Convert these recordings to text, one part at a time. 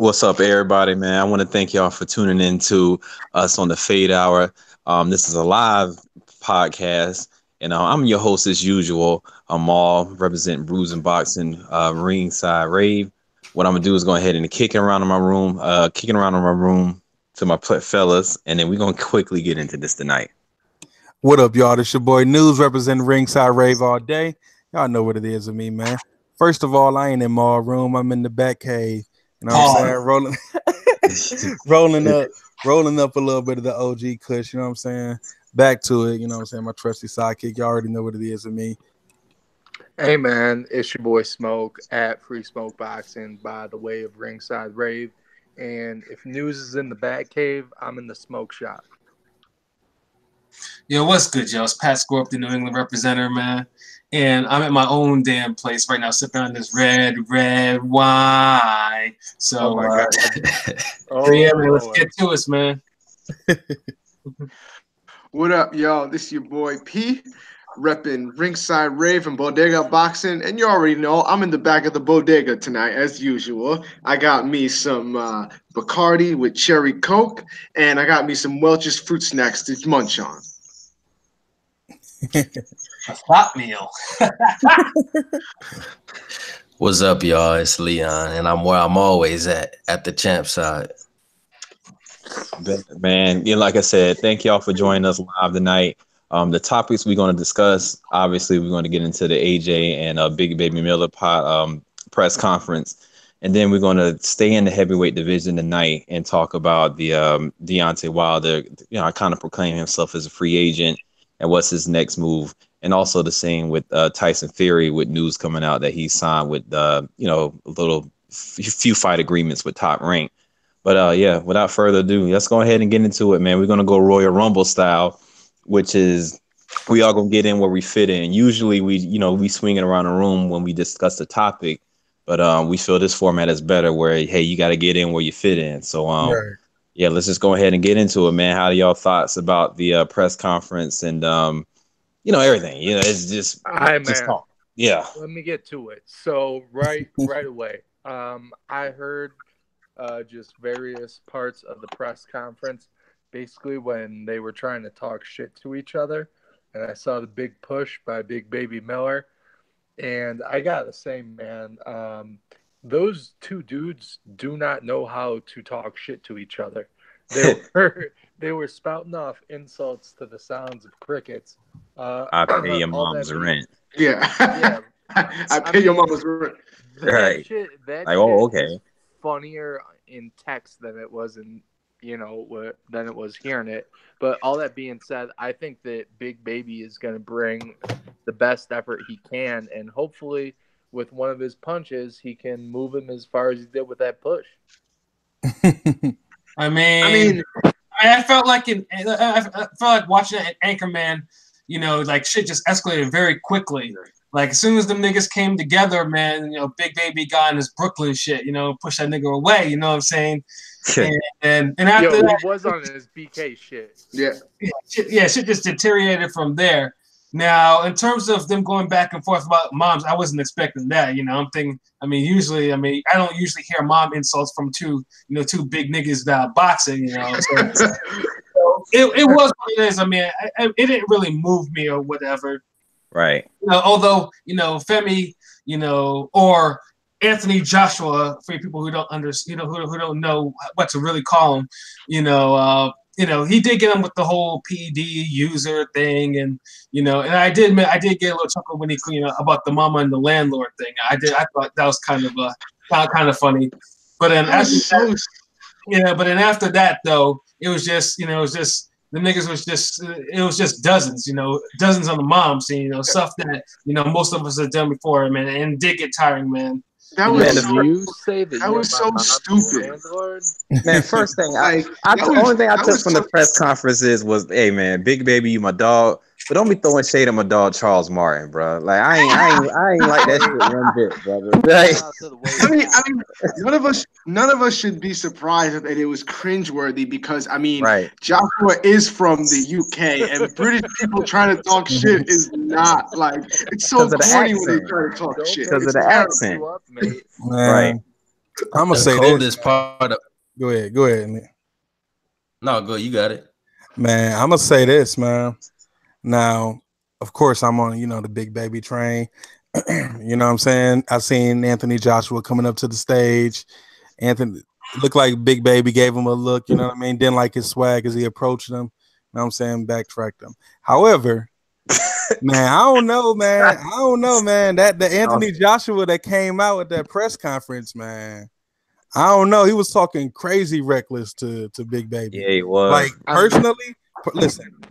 What's up, everybody, man? I want to thank y'all for tuning in to us on the Fade Hour. This is a live podcast, and I'm your host as usual. I'm all representing Brews and Boxing, Ringside Rave. What I'm gonna do is go ahead and kicking around in my room to my fellas, and then we're gonna quickly get into this tonight. What up, y'all? This your boy Newzz representing Ringside Rave all day. Y'all know what it is with me, man. First of all, I ain't in my room. I'm in the back cave. You know what I'm saying? Rolling up a little bit of the OG Kush, you know what I'm saying? Back to it, you know what I'm saying? My trusty sidekick. Y'all already know what it is with me. Hey, man, it's your boy Smoke at Free Smoke Boxing by the way of Ringside Rave. And if Newzz is in the Batcave, I'm in the smoke shop. Yo, what's good, y'all? It's Pat Scorp, the New England representative, man. And I'm at my own damn place right now, sipping on this red wine. So, yeah, man, let's get to it, man. What up, y'all? This is your boy P, repping Ringside Rave and Bodega Boxing. And you already know I'm in the back of the bodega tonight, as usual. I got me some Bacardi with cherry Coke, and I got me some Welch's fruit snacks to munch on. A hot meal. What's up, y'all? It's Leon, and I'm where I'm always at the champ side. Man, like I said, thank y'all for joining us live tonight. The topics we're going to discuss, obviously, we're going to get into the AJ and Big Baby Miller press conference. And then we're going to stay in the heavyweight division tonight and talk about the Deontay Wilder. Kind of proclaim himself as a free agent and what's his next move. And also the same with Tyson Fury, with news coming out that he signed with, a few fight agreements with Top Rank. But without further ado, let's go ahead and get into it, man. We're going to go Royal Rumble style, which is we all going to get in where we fit in. Usually we swinging around the room when we discuss the topic, but we feel this format is better where, hey, you got to get in where you fit in. So, let's just go ahead and get into it, man. How do y'all thoughts about the press conference and, everything? It's just talk. Yeah. Let me get to it. So right away, I heard just various parts of the press conference, basically when they were trying to talk shit to each other, and I saw the big push by Big Baby Miller, and I gotta say, man, those two dudes do not know how to talk shit to each other. They were spouting off insults to the sounds of crickets. I pay your mom's rent. Yeah. I pay your mom's rent. Right. Okay. Funnier in text than it was in, than it was hearing it. But all that being said, I think that Big Baby is going to bring the best effort he can, and hopefully with one of his punches, he can move him as far as he did with that push. I felt like watching Anchorman, like shit just escalated very quickly. Like as soon as them niggas came together, man, Big Baby got in his Brooklyn shit, push that nigga away, you know what I'm saying? and after that, he was on his BK shit. Yeah, shit just deteriorated from there. Now, in terms of them going back and forth about moms, I wasn't expecting that. I'm thinking. Usually, I don't usually hear mom insults from two big niggas that boxing. So it was what it is. It didn't really move me or whatever. Right. Although Femi, or Anthony Joshua, for people who don't understand, who don't know what to really call him, he did get him with the whole PD user thing, and and I did get a little chuckle when he about the mama and the landlord thing. I thought that was kind of funny, but then after that though, it was just the niggas it was just dozens on the mom scene, stuff that most of us have done before, man, and did get tiring, man. That was so stupid. Man, first thing the only thing I took from the press conferences was, hey man, Big Baby, you my dog. But don't be throwing shade at my dog Charles Martin, bro. Like I ain't like that shit one bit, brother. Like, none of us should be surprised that it was cringeworthy because right. Joshua is from the UK and British people trying to talk shit is not like it's so corny when they try to talk shit. Because of the accent. Up, mate. Right. I'm gonna The say coldest this. part of Go ahead, man. no, go. You got it. Man, I'm gonna say this, man. Now, of course, I'm on the big baby train. You know what I'm saying? I seen Anthony Joshua coming up to the stage. Anthony looked like Big Baby gave him a look. You know what I mean? Didn't like his swag as he approached him. You know what I'm saying? Backtracked him. However, man, I don't know, man. That the Anthony Joshua that came out at that press conference, man. I don't know. He was talking crazy reckless to Big Baby. Yeah, he was. Like personally,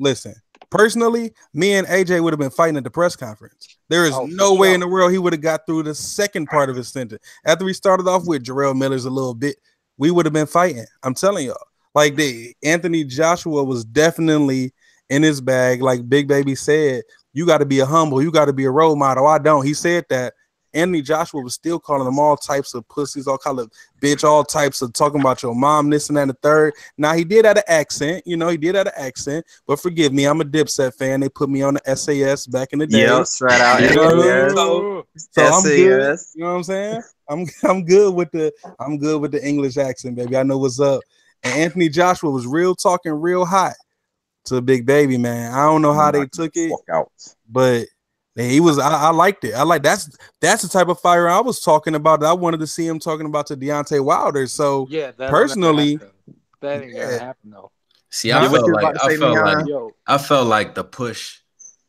listen. Personally, me and AJ would have been fighting at the press conference. There is no way in the world he would have got through the second part of his sentence. After we started off with Jarrell Miller's a little bit, we would have been fighting. I'm telling y'all. Like the Anthony Joshua was definitely in his bag. Like Big Baby said, you got to be a humble. You got to be a role model. I don't. He said that. Anthony Joshua was still calling them all types of pussies, all kind of bitch, all types of talking about your mom, this and that, and the third. Now he did have an accent, but forgive me, I'm a Dipset fan. They put me on the SAS back in the day. Yep, straight out. So I'm good. You know what I'm saying? I'm good with the English accent, baby. I know what's up. And Anthony Joshua was talking real hot to Big Baby, man. I don't know how they took it, but he was. I liked it. That's the type of fire I was talking about. That I wanted to see him talking about to Deontay Wilder. So yeah, personally, that ain't gonna happen though. See, I felt like the push.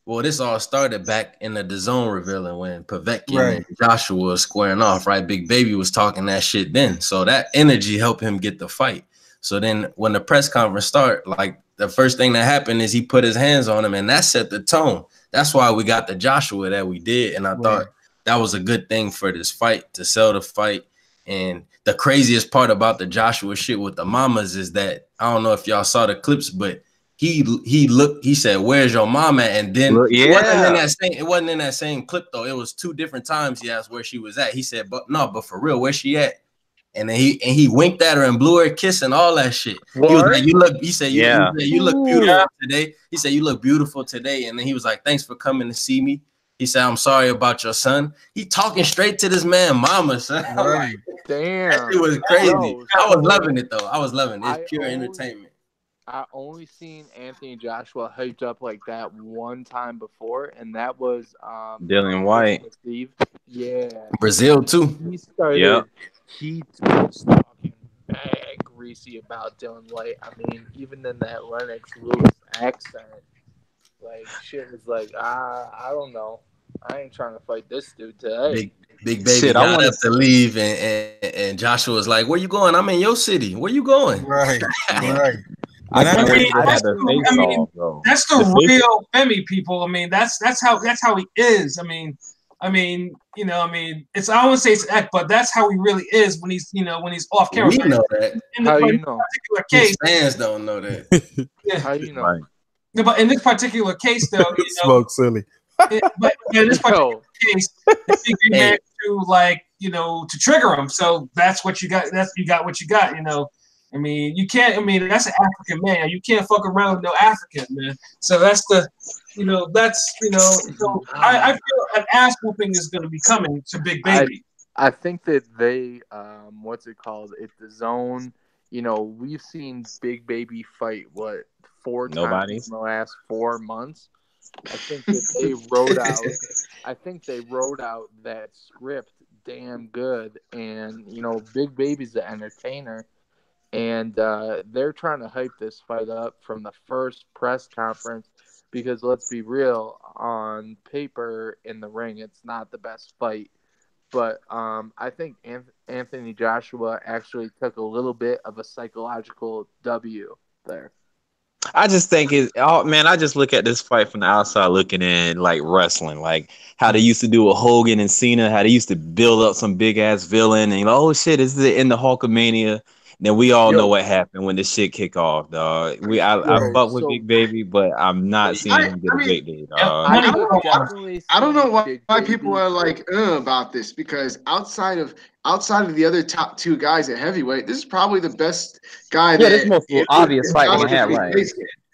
Well, this all started back in the DAZN revealing when Povetkin and Joshua was squaring off. Right, Big Baby was talking that shit then. So that energy helped him get the fight. So then when the press conference started, like the first thing that happened is he put his hands on him, and that set the tone. That's why we got the Joshua that we did. And I thought that was a good thing for this fight, to sell the fight. And the craziest part about the Joshua shit with the mamas is that, I don't know if y'all saw the clips, but he said, "Where's your mama?" And then it wasn't in that same clip though. It was two different times he asked where she was at. He said, but for real, where's she at? And then he winked at her and blew her a kiss and all that shit. He was like, you look beautiful today. He said, you look beautiful today. And then he was like, thanks for coming to see me. He said, I'm sorry about your son. He talking straight to this man mama, son. Right. Damn. That shit was crazy. I was loving it though. I was loving it. It's pure entertainment. I only seen Anthony Joshua hyped up like that one time before, and that was Dillian White. Steve. Yeah. Brazil too. He started he was talking bad greasy about Dylan White. I mean, even in that Lennox Lewis accent, like shit was like, I don't know. I ain't trying to fight this dude today. Big Baby got up to leave, and Joshua was like, "Where you going? I'm in your city. Where you going?" Right. That's the real Femi people. I mean, that's how he is. I mean, it's, I wouldn't say it's act, but that's how he really is when he's off camera. We know that. How you know? Particular case, fans don't know that. Yeah. How you know? Right. Yeah, but in this particular case, though, smoke silly. But in this particular case, he managed to to trigger him. So that's what you got. You got what you got. I mean, you can't. I mean, that's an African man. You can't fuck around with no African man. So that's the. So I feel an ass whooping is going to be coming to Big Baby. I think that they, what's it called? It's the zone. We've seen Big Baby fight, 4 times in the last 4 months. I think that they wrote out that script damn good. And, Big Baby's the entertainer. And they're trying to hype this fight up from the first press conference. Because let's be real, on paper, in the ring, it's not the best fight. But I think Anthony Joshua actually took a little bit of a psychological W there. I just think I just look at this fight from the outside looking in, like wrestling, like how they used to do with Hogan and Cena, how they used to build up some big ass villain and oh shit, is it in the Hulkamania? Then we all know what happened when the shit kick off, dog. I fuck with Big Baby, but I'm not seeing him get a big day, dog. I don't know why people are like about this, because outside of the other top 2 guys at heavyweight, this is probably the best guy. Yeah, this is the most obvious fight we have, right?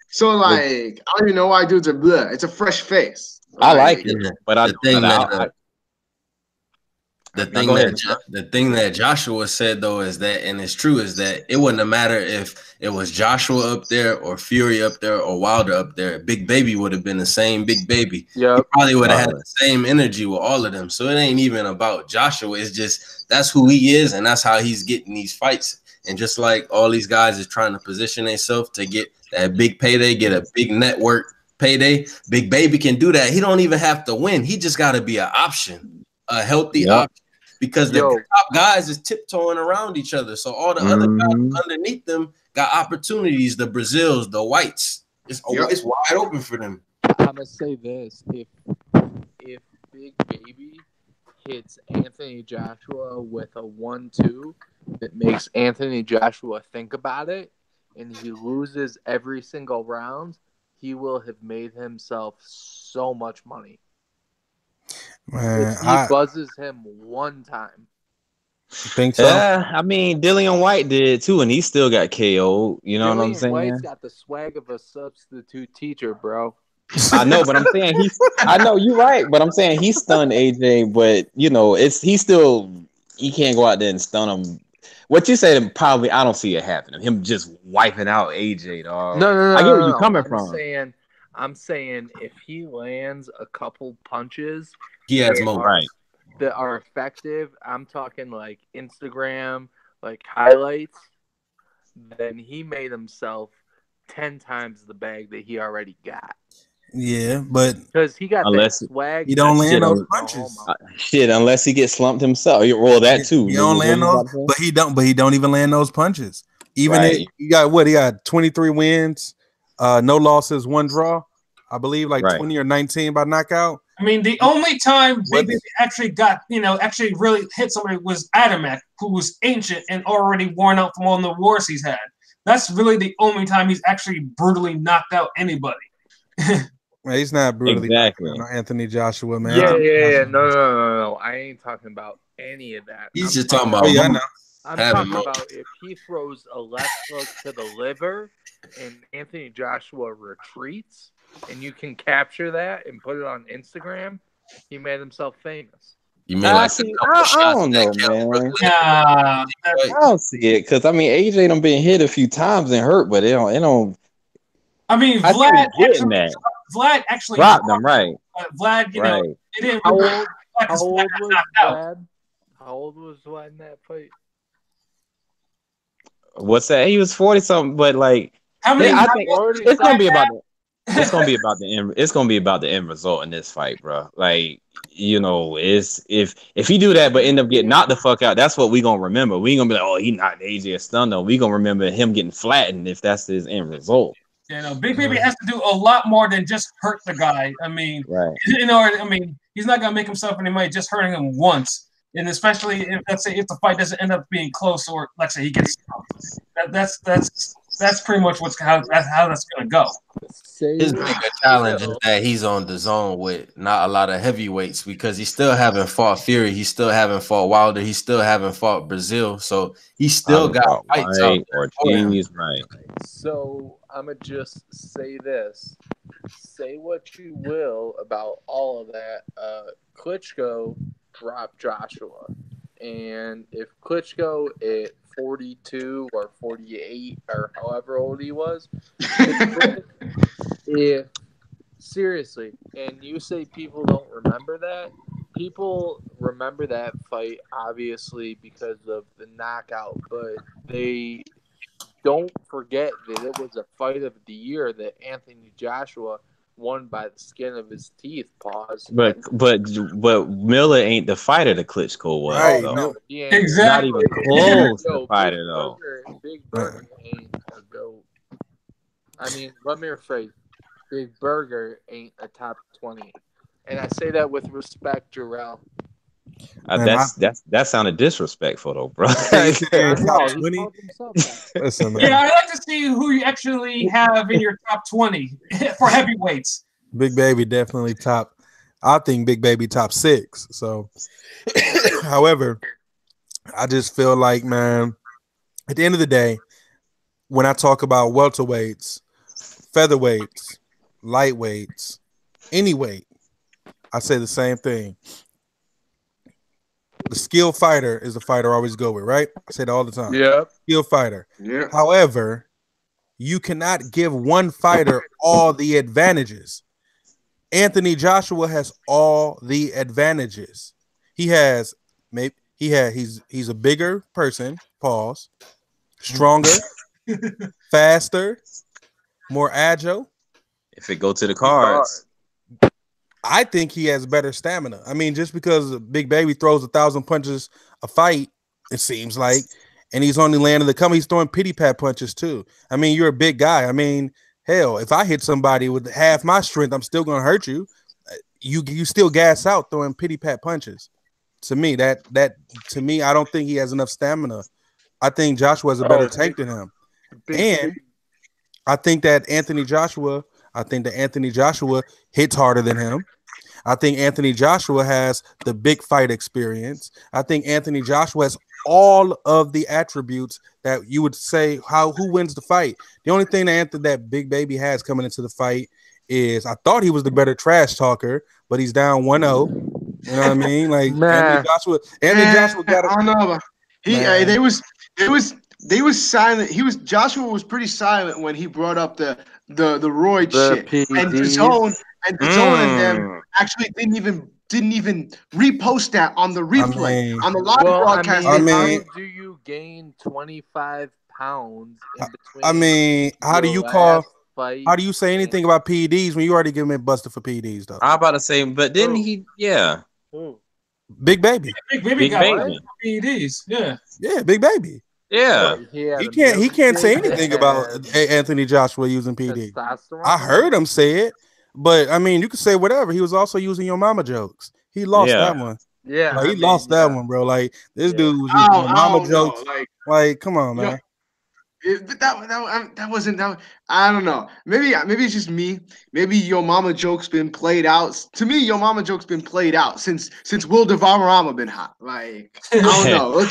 So like, I don't even know why dudes are blah. It's a fresh face. I like it, but The thing that Joshua said though is that, and it's true, is that it wouldn't have mattered if it was Joshua up there or Fury up there or Wilder up there. Big Baby would have been the same Big Baby. Yeah, he probably would have had the same energy with all of them. So it ain't even about Joshua. It's just that's who he is, and that's how he's getting these fights. And just like all these guys is trying to position themselves to get that big payday, get a big network payday. Big Baby can do that. He don't even have to win. He just got to be an option, a healthy option. Because the top guys is tiptoeing around each other. So all the other guys underneath them got opportunities, the Brazils, the whites. It's wide open for them. I'm going to say this. If Big Baby hits Anthony Joshua with a 1-2 that makes Anthony Joshua think about it, and he loses every single round, he will have made himself so much money. Man, if he buzzes him one time. Think so? Yeah, I mean, Dillian White did too, and he still got KO'd. You know what I'm saying? White's got the swag of a substitute teacher, bro. I know, but I'm saying I know you're right, but I'm saying he stunned AJ, but you know, he can't go out there and stun him. What you said, probably I don't see it happening. Him just wiping out AJ, dog. No. I get where you're coming from. I'm saying if he lands a couple punches, he has more that are effective. I'm talking like Instagram, like highlights. Then he made himself 10 times the bag that he already got. Yeah, but because he got that swag, he don't land those punches. Unless he gets slumped himself. Well, that too. He don't land those, but he don't even land those punches. Even if he got 23 wins, no losses, 1 draw. I believe 20 or 19 by knockout. I mean, the only time Big Baby actually got, actually really hit somebody was Adamek, who was ancient and already worn out from all the wars he's had. That's really the only time he's actually brutally knocked out anybody. He's not brutally knocking out Anthony Joshua, man. Yeah. No. I ain't talking about any of that. He's just talking about. I'm talking about if he throws a left hook to the liver and Anthony Joshua retreats, and you can capture that and put it on Instagram, he made himself famous. You mean I don't know, man. I don't see it because I mean AJ done been hit a few times and hurt, but it don't. I mean, Vlad actually dropped them, right? Vlad, it didn't. How old was Vlad in that fight? What's that? He was 40 something, but how many? I think it's gonna be about the end result in this fight, bro. It's if he do that but end up getting knocked the fuck out, that's what we gonna remember. We ain't gonna be like, oh, he knocked AJ a stun though. We gonna remember him getting flattened if that's his end result. Big Baby has to do a lot more than just hurt the guy. I mean, he's not gonna make himself any money just hurting him once. And especially if the fight doesn't end up being close, or let's say he gets that's pretty much how that's gonna go. His bigger challenge is that he's on the zone with not a lot of heavyweights because he still haven't fought Fury, he still haven't fought Wilder, he still haven't fought Brazil, so he still got fights out there. Right. So I'm gonna just say this: say what you will about all of that. Klitschko dropped Joshua, and if Klitschko at 42 or 48 or however old he was, if seriously, and you say people don't remember that, people remember that fight obviously because of the knockout, but they don't forget that it was a fight of the year that Anthony Joshua won by the skin of his teeth. Pause. But Miller ain't the fighter that Klitschko was. Right. Though. No. Exactly. Not even close to the fighter though. Big Burger ain't a GOAT. I mean, let me rephrase. Big Burger ain't a top 20, and I say that with respect, Jarrell. That sounded disrespectful though, bro. Listen, I like to see who you actually have in your top 20 for heavyweights. Big Baby definitely top. I think Big Baby top 6. So, however, I just feel like, man, at the end of the day, when I talk about welterweights, featherweights, lightweights, any weight, I say the same thing. the skilled fighter is the fighter I always go with, right? I say that all the time. Yeah. Skilled fighter. Yeah. However, you cannot give one fighter all the advantages. Anthony Joshua has all the advantages. He's a bigger person, pause, stronger, faster, more agile. If it go to the cards, I think he has better stamina. I mean, just because Big Baby throws 1,000 punches a fight, it seems like, and he's only landing he's throwing pity pat punches too. I mean, you're a big guy. I mean, hell, if I hit somebody with half my strength, I'm still gonna hurt you. You still gas out throwing pity pat punches. To me, I don't think he has enough stamina. I think Joshua has a better tank than him. And I think that Anthony Joshua hits harder than him. I think Anthony Joshua has the big fight experience. I think Anthony Joshua has all of the attributes that you would say who wins the fight. The only thing that Big Baby has coming into the fight is I thought he was the better trash talker, but he's down 1-0. You know what I mean? Like Anthony Joshua got I don't know. They was silent. Joshua was pretty silent when he brought up the roid shit. And DAZN and them actually didn't even repost that on the replay on the live broadcast. How do you gain 25 pounds in between? I mean, how do you say anything about PEDs when you already give him busted for PEDs though? I'm about to say, but didn't he? Yeah. Big Baby. Big Baby got PEDs. Yeah, Big Baby. Yeah. He can't say anything about Anthony Joshua using PD. I heard him say it, but I mean, you could say whatever. He was also using your mama jokes. He lost that one. Yeah, like, he lost that one, bro. Like this dude was using your mama jokes. Like, come on, man. That wasn't that. I don't know. Maybe it's just me. Maybe your mama joke's been played out. To me, your mama joke's been played out since Will Devarama been hot. Like I don't know.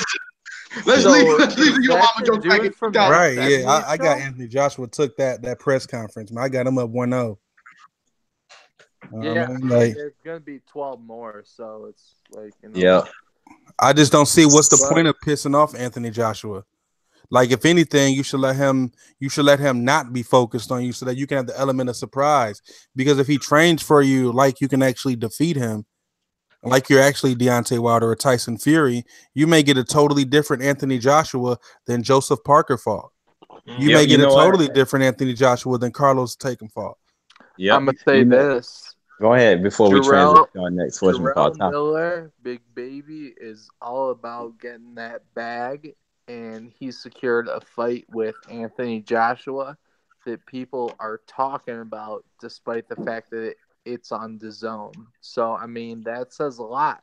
Let's leave your mama joke back in from right. Yeah, I got Anthony Joshua took that press conference. Man, I got him up 1-0. There's gonna be 12 more, so it's like I just don't see what's the point of pissing off Anthony Joshua. Like, if anything, you should let him not be focused on you so that you can have the element of surprise. Because if he trains for you, like you can actually defeat him, like you're actually Deontay Wilder or Tyson Fury, you may get a totally different Anthony Joshua than Joseph Parker fought. You may get a totally different Anthony Joshua than Carlos Taken fought. Yeah, I'm gonna say this. Go ahead before we transition to our next question. Miller, Big Baby, is all about getting that bag. And he secured a fight with Anthony Joshua that people are talking about, despite the fact that it's on DAZN. So, I mean, that says a lot.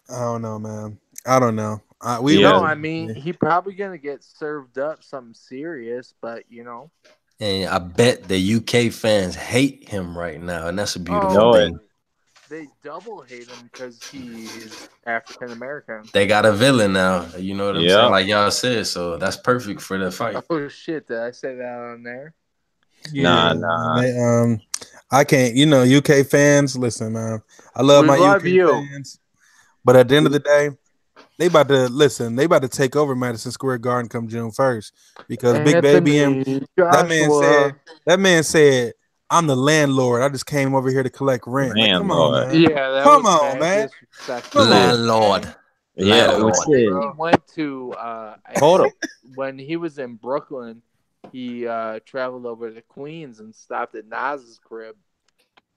I don't know, man. I don't know. I mean, he probably gonna get served up something serious, but And I bet the UK fans hate him right now, and that's a beautiful thing. They double hate him because he is African American. They got a villain now. You know what I'm saying? Like y'all said, so that's perfect for the fight. Oh shit! Did I say that on there? Yeah, nah. I can't. UK fans. Listen, man. I love my UK fans, but at the end of the day, they about to take over Madison Square Garden come June 1st because Big Baby and that man said. I'm the landlord. I just came over here to collect rent. Like, come on, man. Yeah, come on, man. Landlord. Yeah, he went to. Hold up. When he was in Brooklyn, he traveled over to Queens and stopped at Newzz's crib.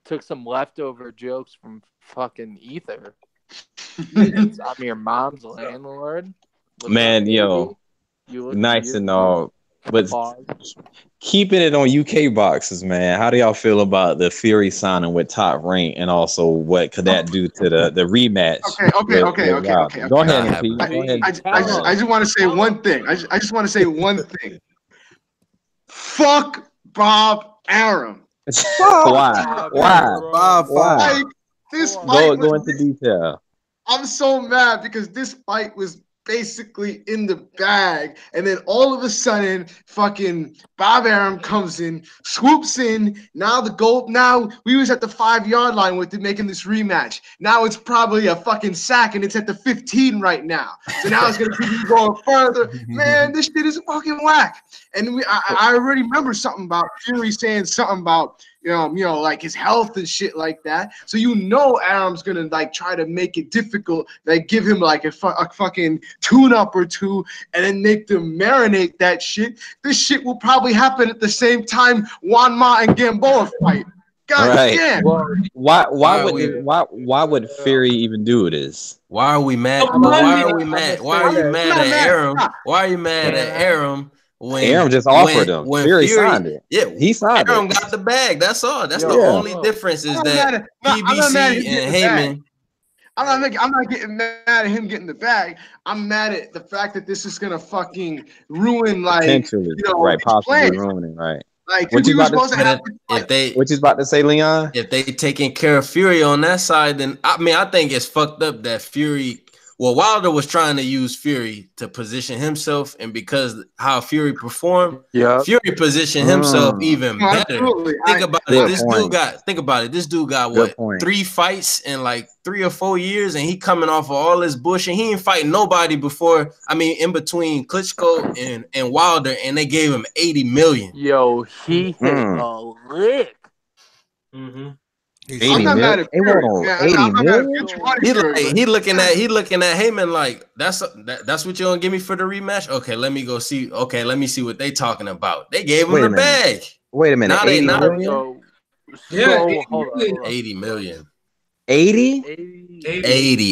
Took some leftover jokes from fucking Ether. I'm your mom's landlord. Man, nice and all. But keeping it on UK boxes, man, how do y'all feel about the Fury signing with Top Rank, and also what could that do to the rematch? Okay. Go ahead, Pete. Go ahead. I just want to say one thing. I just want to say one thing. Fuck Bob Arum. Why? Bob, like, this fight go into detail. I'm so mad because this fight was basically in the bag, and then all of a sudden, fucking Bob Arum comes in, swoops in. Now we was at the 5-yard line with it, making this rematch. Now it's probably a fucking sack, and it's at the 15 right now. So now it's gonna keep going further. Man, this shit is fucking whack. And I already remember something about Fury saying something about like his health and shit like that. So Arum's gonna like try to make it difficult, like give him like a fucking tune-up or two, and then make them marinate that shit. This shit will probably happen at the same time Juan Ma and Gamboa fight. God damn. Why would Fury even do this? Why are we mad? Why are we mad? Why are you mad at Arum? Why are you mad at Arum? Arum just offered him. When Fury signed it. Yeah, he signed Arum it. got the bag. That's all. That's the only difference is that PBC and Heyman. I'm not getting mad at him getting the bag. I'm mad at the fact that this is gonna fucking ruin, like, potentially, possibly ruining, right? Like, what you about to say, Leon? If they taking care of Fury on that side, then I think it's fucked up that Fury. Well, Wilder was trying to use Fury to position himself, and because how Fury performed, Fury positioned himself even better. Think about it. This dude got what, 3 fights in like 3 or 4 years, and he coming off of all this bush, and he ain't fighting nobody before. I mean, in between Klitschko and Wilder, and they gave him 80 million. Yo, he hit a lick. Mm-hmm. 80 million. He looking at Heyman like that's what you gonna give me for the rematch. Okay, let me go see. Okay, let me see what they talking about. They gave him the bag. Wait a minute. 80 million? 80 million. 80? 80.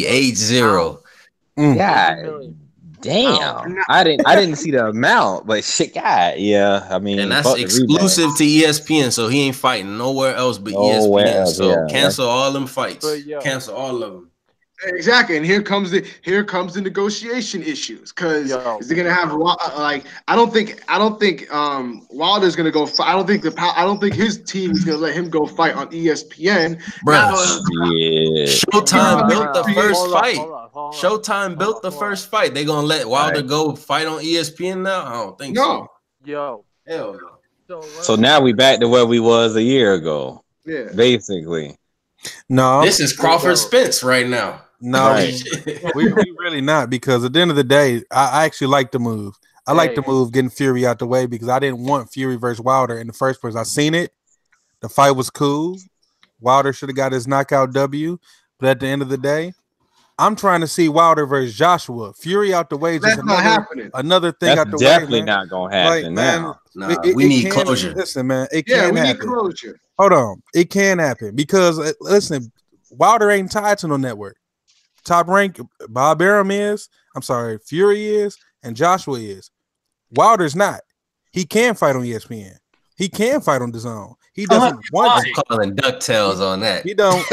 Yeah. Damn, I didn't see the amount, but shit, God, yeah. I mean, and that's exclusive to ESPN, so he ain't fighting nowhere else but ESPN. So cancel all them fights. Cancel all of them. Exactly, and here comes the negotiation issues, because they're gonna have like I don't think Wilder's gonna go fight. I don't think his team is gonna let him go fight on ESPN. Bro, Showtime built the first fight. Showtime built the first fight. They gonna let Wilder go fight on ESPN now? I don't think so. Hell no. So now we back to where we was a year ago. Yeah, basically. No, this is Crawford Spence right now. No, we really not, because at the end of the day, I actually like the move. I like the move getting Fury out the way, because I didn't want Fury versus Wilder in the first place. I seen it. The fight was cool. Wilder should have got his knockout W. But at the end of the day, I'm trying to see Wilder versus Joshua. Fury out the way is just another thing out the way. That's definitely not going to happen now. We need closure. Listen, man, it can happen. We need closure. Hold on. It can happen, because, listen, Wilder ain't tied to no network. Top rank, Bob Arum is. I'm sorry, Fury is, and Joshua is. Wilder's not. He can fight on ESPN. He can fight on DAZN. He doesn't want to. Calling DuckTales on that. He don't.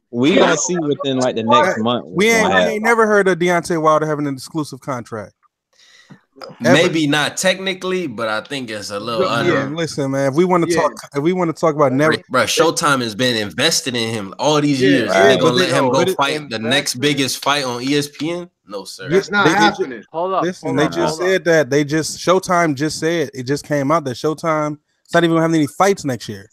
We gonna see within like the next month. We ain't never heard of Deontay Wilder having an exclusive contract. Maybe not technically, but I think it's a little under. Listen, man. If we want to talk about network, bro, Showtime has been invested in him all these years. They're gonna let him go fight the next biggest fight on ESPN? No, sir. It's not happening. Hold up. Listen, they just said that. Showtime just said it just came out that Showtime is not even gonna have any fights next year.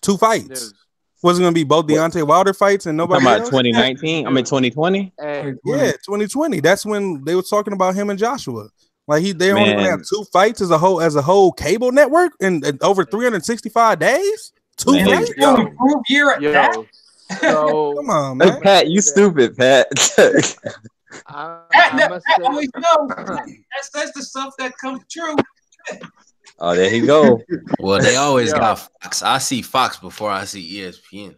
2 fights. Was it gonna be both Deontay Wilder fights and nobody else? About 2019? I mean 2020? Yeah, 2020. That's when they were talking about him and Joshua. Like they only gonna have 2 fights as a whole cable network in over 365 days. 2 fights. Year at that. So come on, man. Pat, you stupid, Pat. Pat always knows. That's the stuff that comes true. Oh, there he go. Well, they always got Fox. I see Fox before I see ESPN.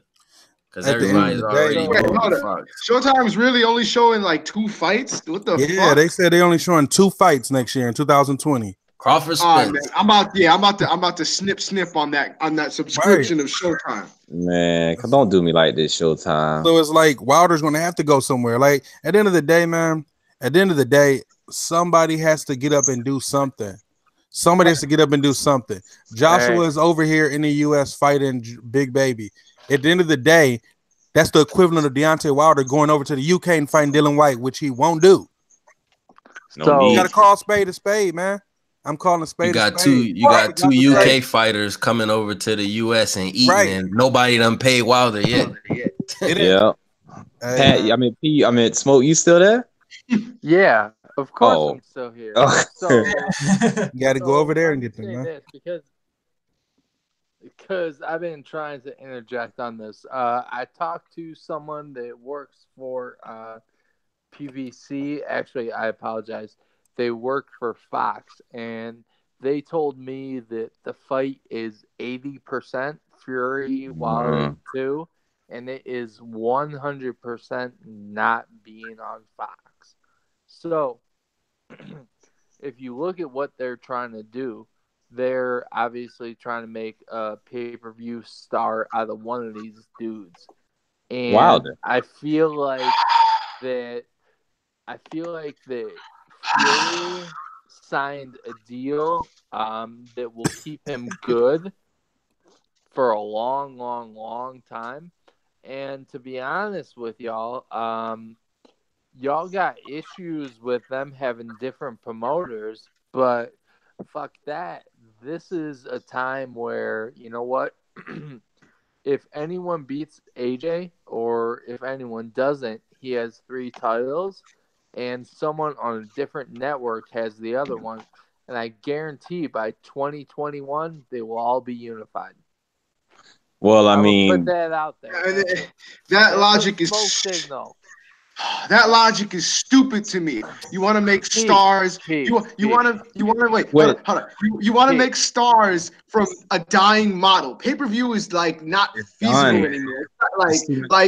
Because everybody's already going Fox. Showtime's really only showing like 2 fights. What the fuck? Yeah, they said they only showing 2 fights next year in 2020. Crawford Spence. I'm about to snip on that subscription of Showtime. Man, don't do me like this, Showtime. So it's like Wilder's gonna have to go somewhere. Like at the end of the day, man. At the end of the day, somebody has to get up and do something. Somebody has to get up and do something. Joshua is over here in the U.S. fighting Big Baby. At the end of the day, that's the equivalent of Deontay Wilder going over to the UK and fighting Dylan White, which he won't do. You gotta call spade a spade, man. I'm calling a spade a spade. You got two UK fighters coming over to the US and eating, and nobody done paid Wilder yet. Yeah. Pat, I mean, Smoke, you still there? Yeah, of course I'm still here. So you got to go over there and get them, man. Because I've been trying to interject on this. I talked to someone that works for PVC. Actually, I apologize. They work for Fox, and they told me that the fight is 80% Fury Wilder 2, and it is 100% not being on Fox. So, if you look at what they're trying to do, they're obviously trying to make a pay-per-view star out of one of these dudes. And Wilder. I feel like that Fury signed a deal that will keep him good for a long, long, long time. And to be honest with y'all, y'all got issues with them having different promoters, but fuck that. This is a time where, you know what? If anyone beats AJ or if anyone doesn't, he has 3 titles and someone on a different network has the other one. And I guarantee by 2021, they will all be unified. Well, I mean, put that out there. That logic is signal. That logic is stupid to me. You want to make stars. You want to wait. Hold on. You want to make stars from a dying model. Pay-per-view is like not feasible anymore. Like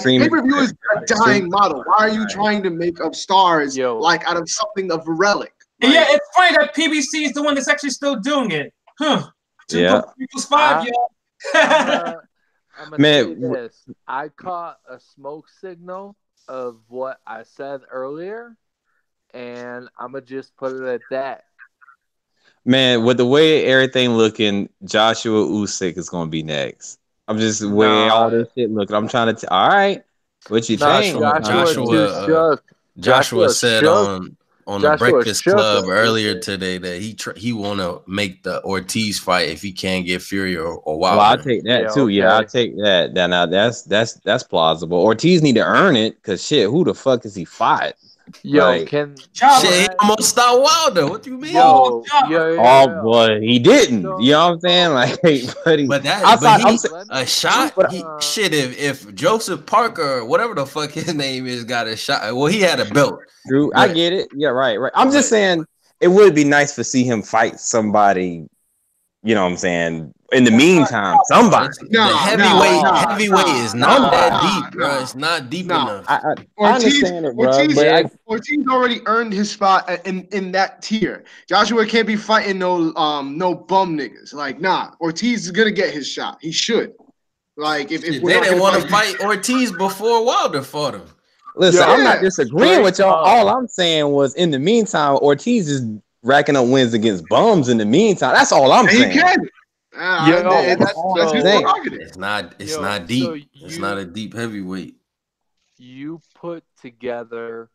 pay-per-view is a dying model. Why are you trying to make up stars like out of something of a relic? Like, yeah, it's funny that PBC is the one that's actually still doing it. Huh? 2 + 5, y'all. I'm gonna say this. I caught a smoke signal of what I said earlier, and I'm gonna just put it at that. Man, with the way everything looking, Joshua Usyk is gonna be next. I'm just way all this shit looking. I'm trying to. All right, what you think? Joshua said on the Breakfast Club earlier today that he want to make the Ortiz fight if he can't get Fury or Wilder. Well, I'll take that too. Okay. Yeah, I'll take that. Now that's plausible. Ortiz need to earn it because shit, who the fuck is he fight? He almost stopped Wilder. What do you mean? Oh boy, he didn't. You know what I'm saying? Like, buddy. A shot. If Joseph Parker or whatever the fuck his name is got a shot. Well, he had a belt. True, I get it. Yeah, right. I'm just saying it would be nice to see him fight somebody. You know what I'm saying? In the meantime, somebody. Heavyweight is not that deep, bro. It's not deep enough. I understand it, bro. Ortiz already earned his spot in that tier. Joshua can't be fighting no bum niggas. Like, nah, Ortiz is gonna get his shot. He should. Like, if they didn't want to fight Ortiz before Wilder fought him. Listen, I'm not disagreeing with y'all. All I'm saying was, in the meantime, Ortiz is racking up wins against bums. In the meantime, that's all I'm saying. He can. It's not deep. So it's not a deep heavyweight. You put together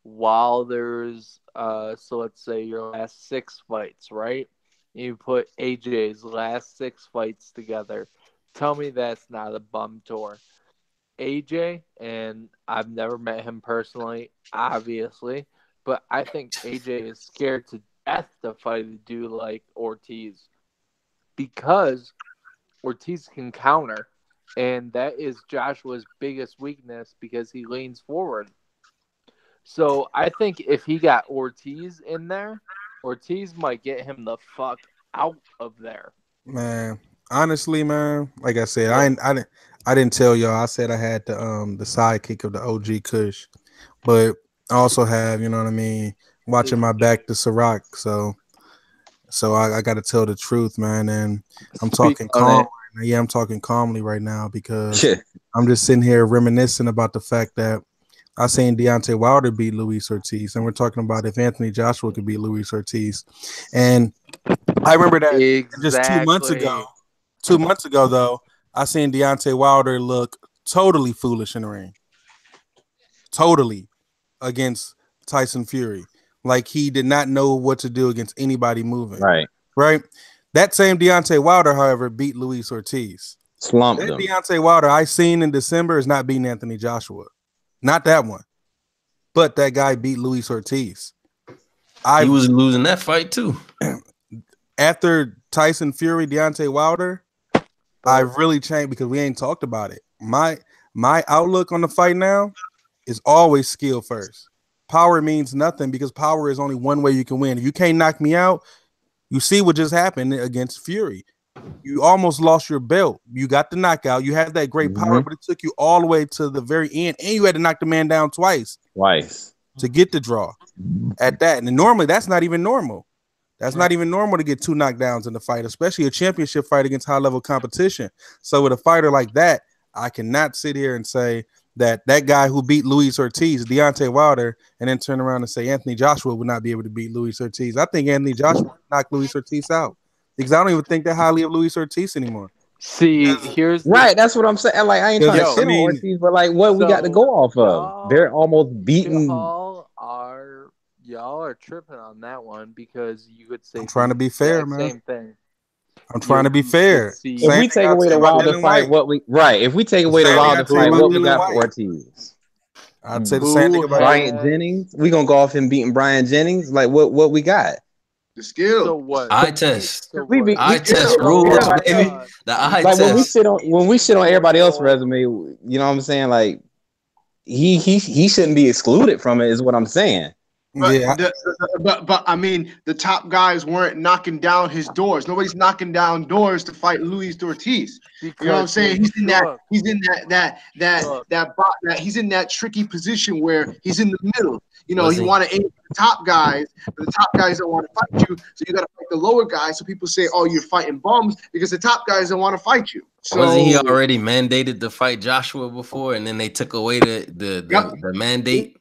Wilder's so let's say your last 6 fights, right? You put AJ's last 6 fights together. Tell me that's not a bum tour. AJ, and I've never met him personally, obviously, but I think AJ is scared to death to fight a dude like Ortiz. Because Ortiz can counter, and that is Joshua's biggest weakness because he leans forward. So I think if he got Ortiz in there, Ortiz might get him the fuck out of there. Man, honestly, man, like I said, I didn't tell y'all. I said I had the sidekick of the OG Kush, but I also have, you know what I mean, watching my back to Ciroc, So I got to tell the truth, man, and I'm talking calm. Yeah, I'm talking calmly right now because I'm just sitting here reminiscing about the fact that I seen Deontay Wilder beat Luis Ortiz, and we're talking about if Anthony Joshua could beat Luis Ortiz, and I remember that just 2 months ago. 2 months ago, though, I seen Deontay Wilder look totally foolish in the ring, totally against Tyson Fury. like he did not know what to do against anybody moving. Right. That same Deontay Wilder, however, beat Luis Ortiz. Slumped That him. Deontay Wilder I seen in December is not beating Anthony Joshua. Not that one. But that guy beat Luis Ortiz. He was losing that fight too. After Tyson Fury, Deontay Wilder, I really changed because we ain't talked about it. My outlook on the fight now is always skill first. Power means nothing because power is only one way you can win. If you can't knock me out, you see what just happened against Fury. You almost lost your belt. You got the knockout. You had that great power, but it took you all the way to the very end, and you had to knock the man down twice to get the draw at that. And normally, that's not even normal. That's not even normal to get 2 knockdowns in the fight, especially a championship fight against high-level competition. So with a fighter like that, I cannot sit here and say that guy who beat Luis Ortiz, Deontay Wilder, and then turn around and say Anthony Joshua would not be able to beat Luis Ortiz. I think Anthony Joshua knocked Luis Ortiz out because I don't even think that highly of Luis Ortiz anymore. See, here's that's what I'm saying. Like, I ain't trying to shit on Ortiz, but like, what we got to go off of? They're almost beating. Y'all are tripping on that one because you could say I'm trying to be fair, man. Same thing. I'm trying to be fair. If we take away the Wilder fight, If we take away the Wilder fight, what we got for Ortiz? I'd say the same thing about Brian Jennings. We gonna go off him beating Brian Jennings. Like what we got? The skill. So what? Eye test. I test rules, baby. The eye test. When we shit on everybody else's resume, you know what I'm saying? Like he shouldn't be excluded from it. Is what I'm saying. But I mean, the top guys weren't knocking down his doors. Nobody's knocking down doors to fight Luis Ortiz. You know what I'm saying? He's in that tricky position where he's in the middle. You know, you want to aim for the top guys, but the top guys don't want to fight you. So you got to fight the lower guys. So people say, "Oh, you're fighting bums," because the top guys don't want to fight you. So wasn't he already mandated to fight Joshua before, and then they took away the mandate?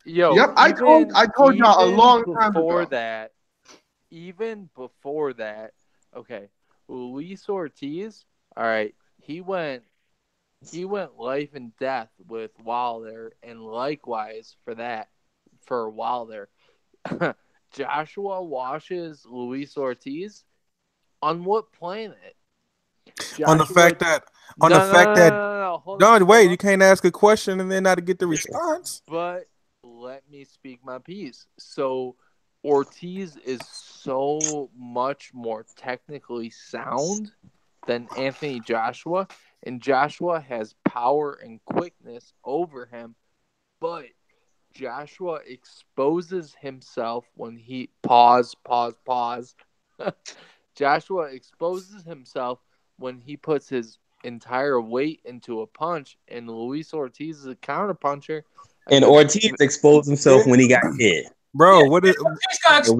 I told y'all a long time before that. Even before that, okay, Luis Ortiz. All right, he went life and death with Wilder, and likewise for Wilder. Joshua washes Luis Ortiz on what planet? On the fact that you can't ask a question and then not get the response. But let me speak my piece. So Ortiz is so much more technically sound than Anthony Joshua, and Joshua has power and quickness over him, but Joshua exposes himself when he pause. Joshua exposes himself when he puts his entire weight into a punch, and Luis Ortiz is a counter puncher. And Ortiz exposed himself when he got hit. Bro, what is? When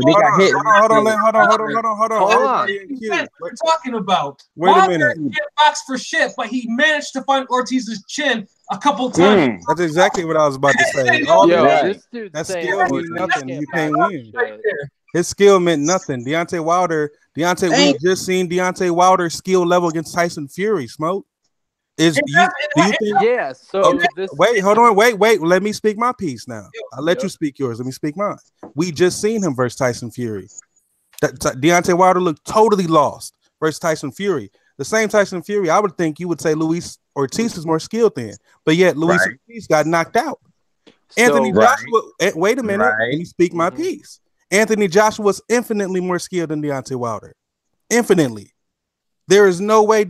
he got hit. Hold on. What are you talking about? Wait a minute. He get boxed for shit, but he managed to find Ortiz's chin a couple times. That's exactly what I was about to say. This dude that saying skill means nothing. You can't win. His skill meant nothing. Deontay Wilder. We just seen Deontay Wilder's skill level against Tyson Fury. Smoke. Do you think? Yeah. So wait, hold on. Wait. Let me speak my piece now. I'll let you speak yours. Let me speak mine. We just seen him versus Tyson Fury. Deontay Wilder looked totally lost versus Tyson Fury. The same Tyson Fury, I would think you would say Luis Ortiz is more skilled than, but yet Luis Ortiz got knocked out. Anthony Joshua. Wait a minute. Let me speak my piece. Anthony Joshua was infinitely more skilled than Deontay Wilder. Infinitely. There is no way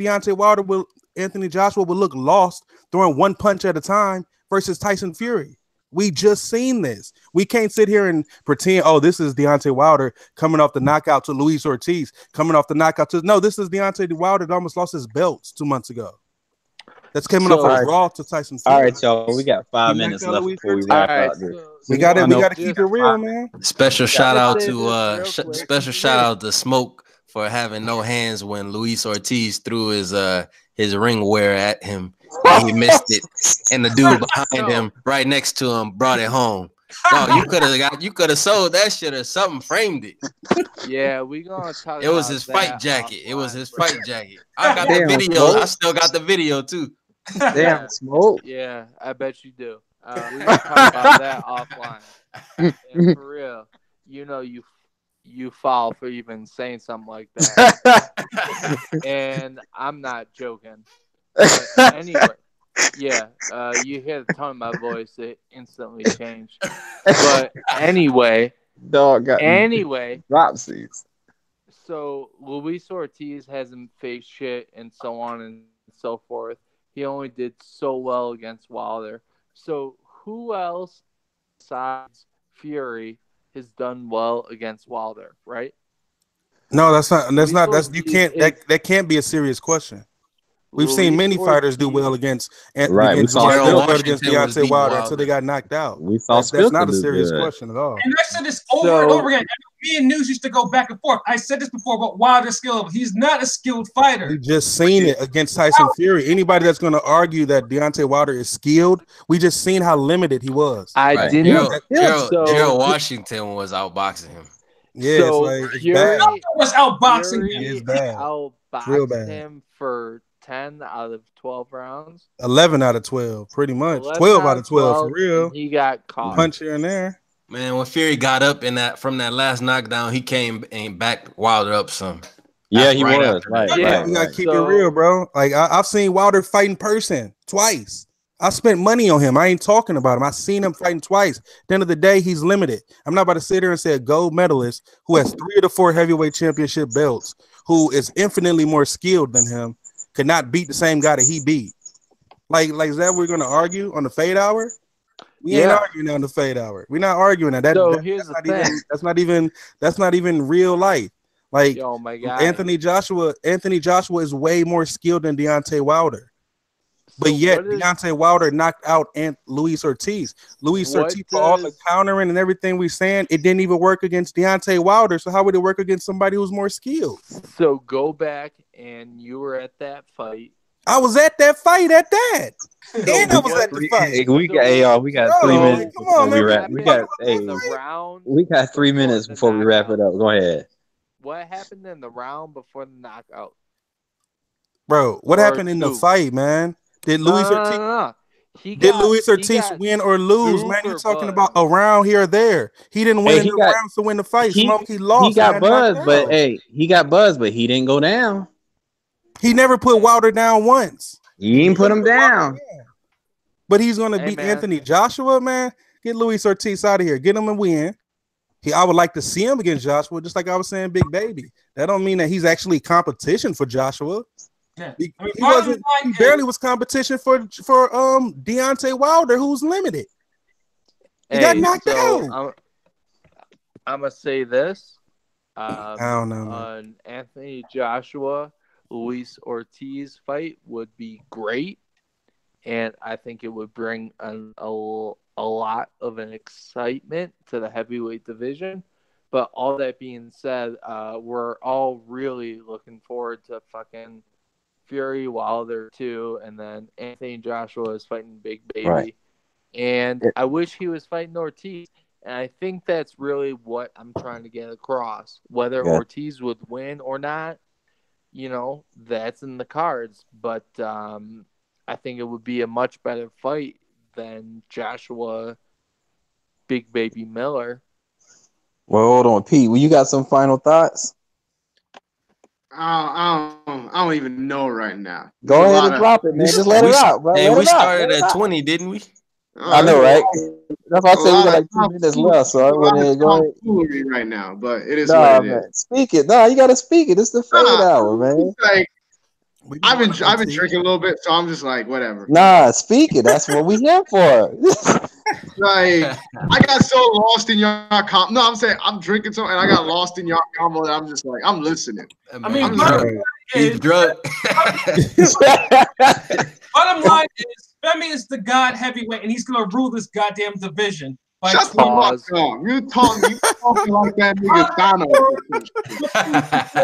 Anthony Joshua will look lost throwing one punch at a time versus Tyson Fury. We just seen this. We can't sit here and pretend, oh, this is Deontay Wilder coming off the knockout to Luis Ortiz, coming off the knockout to... No, this is Deontay Wilder that almost lost his belts 2 months ago. That's coming off of Raw to Tyson Fury. All right, y'all. We got 5 minutes left before we wrap up this. We got to keep it real, man. Special shout out to Smoke for having no hands when Luis Ortiz threw his ring wear at him and he missed it, and the dude behind him, right next to him, brought it home. No, you could have sold that shit or something, framed it. Yeah, we gonna talk. It was his fight jacket. It was his fight jacket. I got the video. I still got the video too. Damn, Smoke. Yeah, I bet you do. We gonna talk about that offline. And for real, you fall for even saying something like that. And I'm not joking. But anyway, yeah, you hear the tone of my voice, it instantly changed. But anyway, Dog got dropsies. So Luis Ortiz hasn't faced shit and so on and so forth. He only did so well against Wilder. So who else besides Fury has done well against Wilder, right? No, that can't be a serious question. We've seen many fighters do well against Deontay Wilder until they got knocked out. That's not a serious question at all. And I said this over and over again. Me and Newzz used to go back and forth. I said this before about Wilder's skill. He's not a skilled fighter. We just seen it against Tyson Fury. Anybody that's going to argue that Deontay Wilder is skilled, we just seen how limited he was. Gerald Washington was outboxing him. Yeah, so it's Fury was outboxing him. It's bad. Outboxed him for 10 out of 12 rounds. 11 out of 12, pretty much. 12 out of 12 for real. He got caught. Punch here and there. Man, when Fury got up from that last knockdown, he came and backed Wilder up some. Yeah, he was. Right. Yeah, you gotta keep it real, bro. Like I've seen Wilder fight in person twice. I spent money on him. I ain't talking about him. I seen him fighting twice. At the end of the day, he's limited. I'm not about to sit here and say a gold medalist who has 3 of the 4 heavyweight championship belts, who is infinitely more skilled than him, could not beat the same guy that he beat. Like is that what we're gonna argue on the fade hour? We ain't arguing on the fade hour. We're not arguing that. That's not even real life. Like, oh my God. Anthony Joshua is way more skilled than Deontay Wilder. But yet Deontay Wilder knocked out Luis Ortiz. Luis Ortiz, for all the countering and everything we're saying, it didn't even work against Deontay Wilder. So how would it work against somebody who's more skilled? So go back, and you were at that fight. I was at that fight at that. And I was at the fight. We got 3 minutes before we wrap. We got 3 minutes before we wrap it up. Go ahead. What happened in the round before the knockout? Bro, what happened in the fight, man? Did Luis Ortiz win or lose, man? You're talking about a round here or there. He didn't win the rounds to win the fight. He lost. He got buzzed, but he didn't go down. He never put Wilder down once. He didn't put him down. But he's going to beat Anthony Joshua, man. Get Luis Ortiz out of here. Get him a win. I would like to see him against Joshua, just like I was saying, Big Baby. That don't mean that he's actually competition for Joshua. Yeah. He barely was competition for Deontay Wilder, who's limited. He got knocked out. I'm gonna say this. I don't know. An Anthony Joshua Luis Ortiz fight would be great, and I think it would bring a lot of an excitement to the heavyweight division. But all that being said, we're all really looking forward to fucking Fury Wilder too, and then Anthony Joshua is fighting Big Baby. Right. And I wish he was fighting Ortiz. And I think that's really what I'm trying to get across. Whether Ortiz would win or not, that's in the cards. But I think it would be a much better fight than Joshua Big Baby Miller. Well, hold on, Pete. Well, you got some final thoughts? I don't even know right now. Go ahead and drop it, man. Just let it out, bro. Hey, we started at 20, didn't we? I know, right? That's why I said we got like 2 minutes left, so I went ahead and go ahead. Right now, but it is what it is. Speak it. No, you got to speak it. It's the fade hour, man. Like, I've been drinking a little bit, so I'm just like, whatever. Nah, speak it. That's what we here for. Like, I got so lost in your combo. No, I'm saying I'm drinking so, and I got lost in your combo that I'm just like, I'm listening. I mean, he's drunk. Bottom line is, Femi is the god heavyweight, and he's gonna rule this goddamn division. Shut the fuck up! You talking like that nigga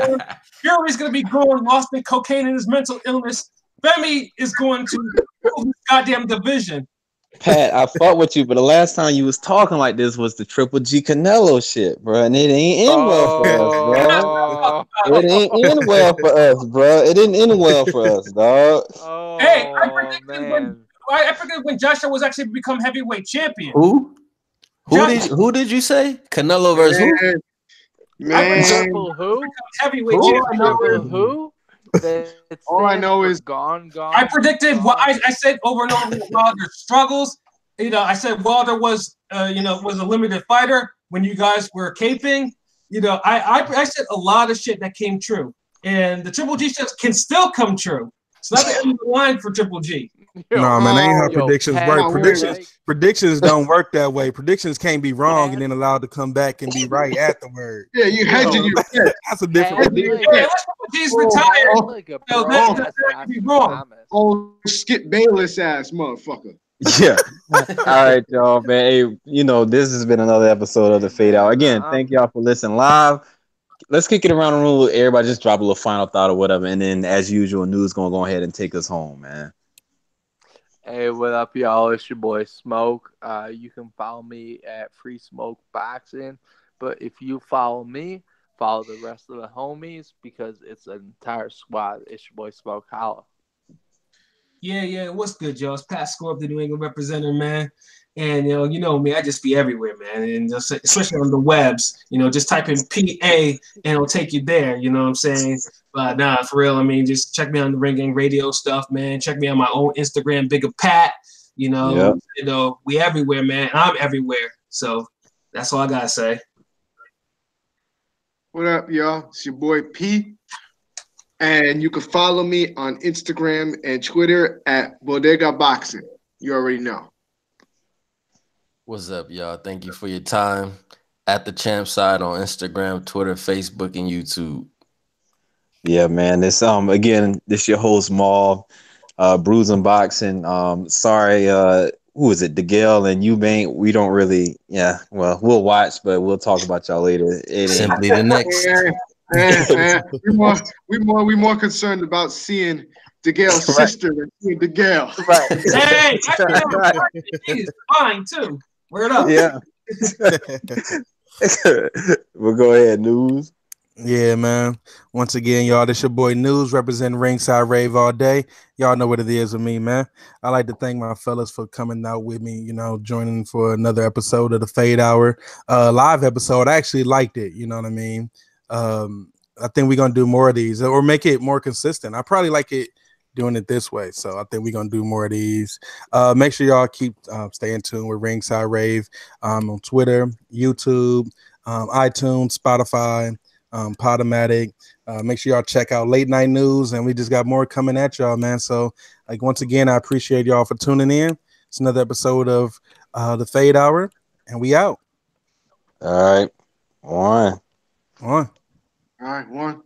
Thanos. Fury's gonna be growing lost in cocaine and his mental illness. Femi is going to rule this goddamn division. Pat, I fought with you, but the last time you was talking like this was the Triple G Canelo shit, bro, and it ain't end well for us, bro. It ain't end well for us, bro. It didn't end well for us, dog. I predicted when Joshua was actually become heavyweight champion. Who? Who did you say? Canelo versus who? Man, who? Heavyweight champion. Who? All I know is gone. I predicted what I said over and over Wilder's struggles. I said Wilder was was a limited fighter when you guys were caping. I said a lot of shit that came true, and the Triple G shit can still come true. It's not the end of the line for Triple G. No, man, that ain't how predictions work. Predictions don't work that way. Predictions can't be wrong and then allowed to come back and be right afterwards. Yeah, you hedging your bet. That's a different prediction. He's retired. That be wrong. Oh, Skip Bayless ass motherfucker. Yeah. All right, y'all, man. Hey, this has been another episode of the Fade Out. Again, thank y'all for listening live. Let's kick it around the room. Everybody just drop a little final thought or whatever, and then as usual, Newzz gonna go ahead and take us home, man. Hey, what up, y'all? It's your boy Smoke. You can follow me at Free Smoke Boxing, but if you follow me, follow the rest of the homies because it's an entire squad. It's your boy Smoke. Holla. Yeah. What's good, y'all? It's Pat Scorp, the New England representative, man. And you know me, I just be everywhere, man. And just, especially on the webs, just type in PA and it'll take you there. You know what I'm saying? But nah, for real. I mean, just check me on the Ring Gang Radio stuff, man. Check me on my own Instagram, Bigger Pat. We everywhere, man. I'm everywhere. So that's all I gotta say. What up, y'all? It's your boy P. And you can follow me on Instagram and Twitter at Bodega Boxing. You already know. What's up, y'all? Thank you for your time. At the Champ Side on Instagram, Twitter, Facebook, and YouTube. Yeah, man. This this your host Maul, Bruising Boxing. Sorry, who is it? DeGale and Eubank. We don't really. Yeah, well, we'll watch, but we'll talk about y'all later. Simply the next. We more concerned about seeing DeGale's sister than seeing DeGale. Right. Hey, he's fine too. Word up. Yeah. We'll go ahead, Newzz. Yeah, man. Once again, y'all, this your boy Newzz representing Ringside Rave all day. Y'all know what it is with me, man. I like to thank my fellas for coming out with me, joining for another episode of the Fade Hour. Live episode. I actually liked it, you know what I mean? I think we're going to do more of these or make it more consistent. I probably like it doing it this way. So I think we're going to do more of these. Make sure y'all keep staying tuned with Ringside Rave on Twitter, YouTube, iTunes, Spotify, Podomatic. Make sure y'all check out Late Night News, and we just got more coming at y'all, man. So once again, I appreciate y'all for tuning in. It's another episode of the Fade Hour, and we out. All right. One. All right, one.